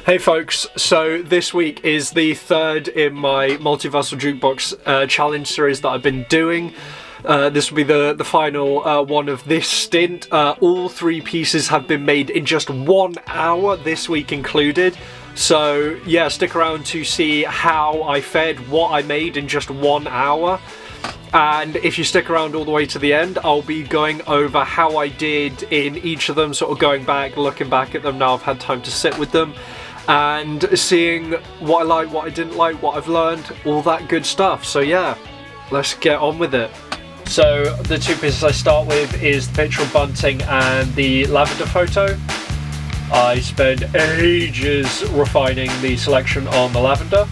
Hey folks, so this week is the third in my multiversal jukebox challenge series that I've been doing. This will be the final one of this stint. All three pieces have been made in just 1 hour, this week included. So yeah, stick around to see how I fared, what I made in just 1 hour. And if you stick around all the way to the end, I'll be going over how I did in each of them, sort of going back, looking back at them now I've had time to sit with them, and seeing what I like, what I didn't like, what I've learned, all that good stuff. So yeah, let's get on with it. So the two pieces I start with is the picture of bunting and the lavender photo. I spent ages refining the selection on the lavender.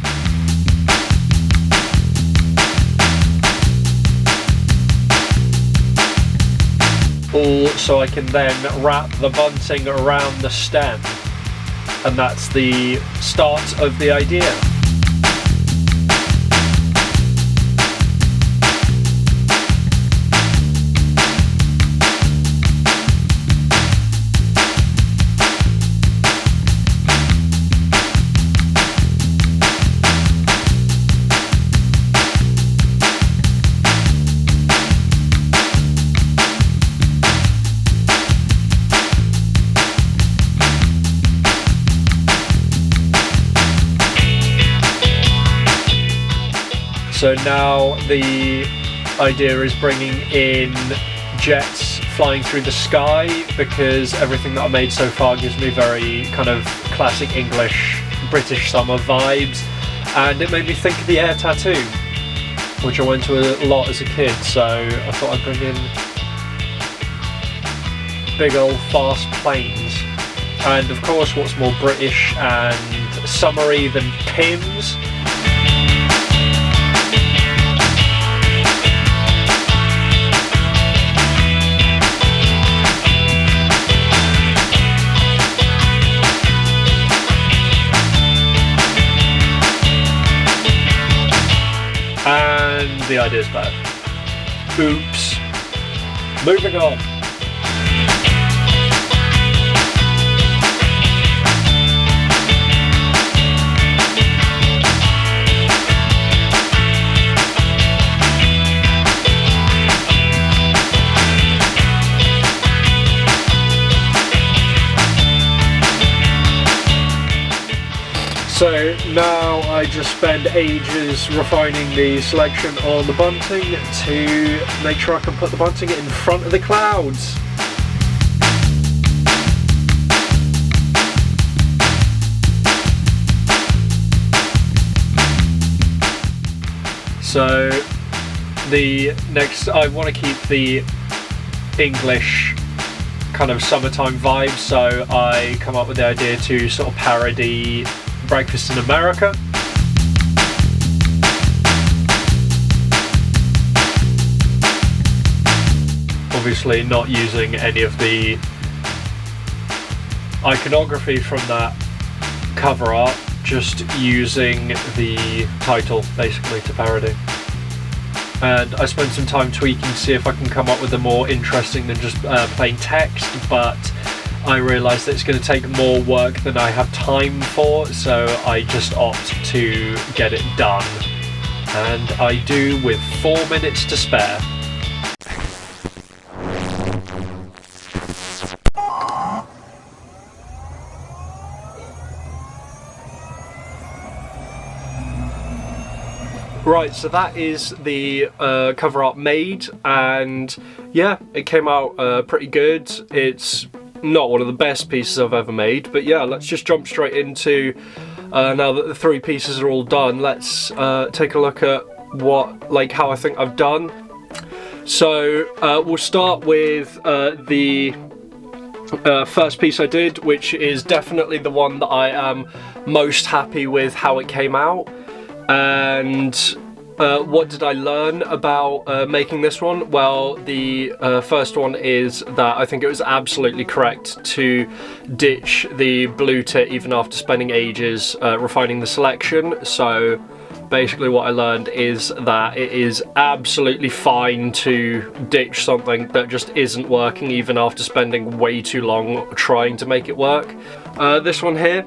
All so I can then wrap the bunting around the stem. And that's the start of the idea. So now the idea is bringing in jets flying through the sky, because everything that I made so far gives me very kind of classic English British summer vibes, and it made me think of the air tattoo, which I went to a lot as a kid, so I thought I'd bring in big old fast planes. And of course, what's more British and summery than Pims? And the idea's bad. Oops. Moving on. So now I just spend ages refining the selection on the bunting to make sure I can put the bunting in front of the clouds. So the next, I want to keep the English kind of summertime vibe, so I come up with the idea to sort of parody Breakfast in America. Obviously not using any of the iconography from that cover art, just using the title basically to parody. And I spent some time tweaking to see if I can come up with a more interesting than just plain text, but I realised that it's going to take more work than I have time for, so I just opt to get it done. And I do with 4 minutes to spare. Right, so that is the cover art made, and yeah, it came out pretty good. It's not one of the best pieces I've ever made, but yeah, let's just jump straight into, now that the three pieces are all done, let's take a look at how I think I've done. So we'll start with the first piece I did, which is definitely the one that I am most happy with how it came out. And what did I learn about making this one? Well, the first one is that I think it was absolutely correct to ditch the blue tit even after spending ages refining the selection. So basically what I learned is that it is absolutely fine to ditch something that just isn't working even after spending way too long trying to make it work. This one here,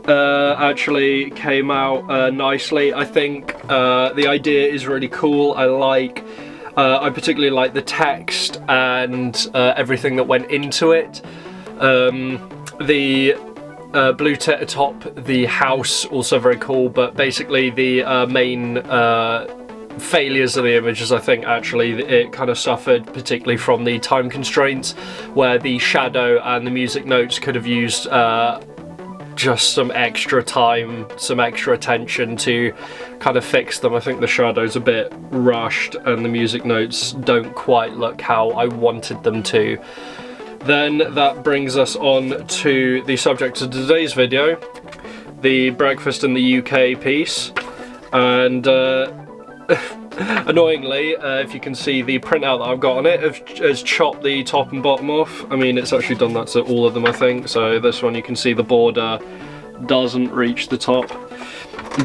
actually came out nicely. I think the idea is really cool. I particularly like the text and everything that went into it. The blue top, the house, also very cool, but basically the main failures of the images, I think actually it kind of suffered particularly from the time constraints, where the shadow and the music notes could have used just some extra time, some extra attention to kind of fix them. I think the shadow's a bit rushed and the music notes don't quite look how I wanted them to. Then that brings us on to the subject of today's video, the breakfast in the UK piece. And annoyingly, if you can see the printout that I've got on it, has chopped the top and bottom off. I mean, it's actually done that to all of them, I think. So this one, you can see the border doesn't reach the top.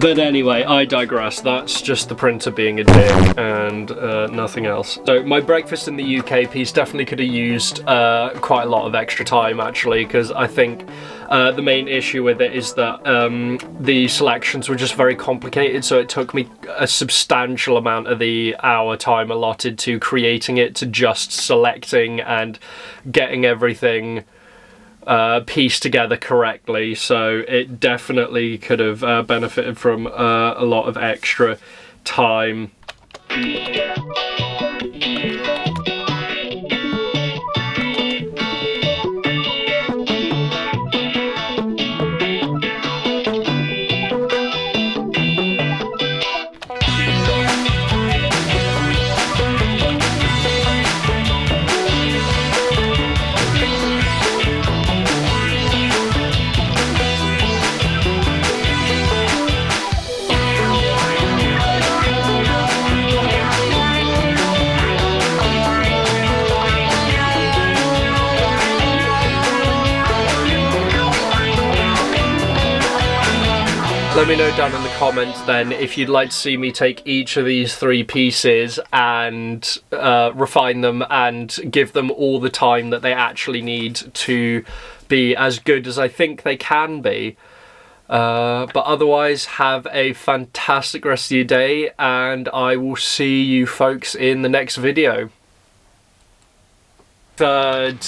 But anyway, I digress. That's just the printer being a dick and nothing else. So my breakfast in the UK piece definitely could have used quite a lot of extra time, actually, because I think the main issue with it is that the selections were just very complicated, so it took me a substantial amount of the hour time allotted to creating it, to just selecting and getting everything pieced together correctly. So it definitely could have benefited from a lot of extra time. Let me know down in the comments then if you'd like to see me take each of these three pieces and refine them and give them all the time that they actually need to be as good as I think they can be. But otherwise, have a fantastic rest of your day, and I will see you folks in the next video. Third.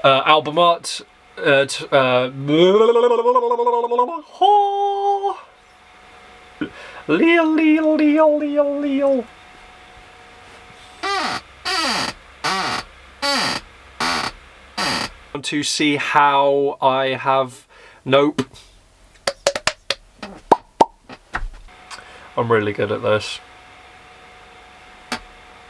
Album art. Leo. To see how I have. Nope. I'm really good at this.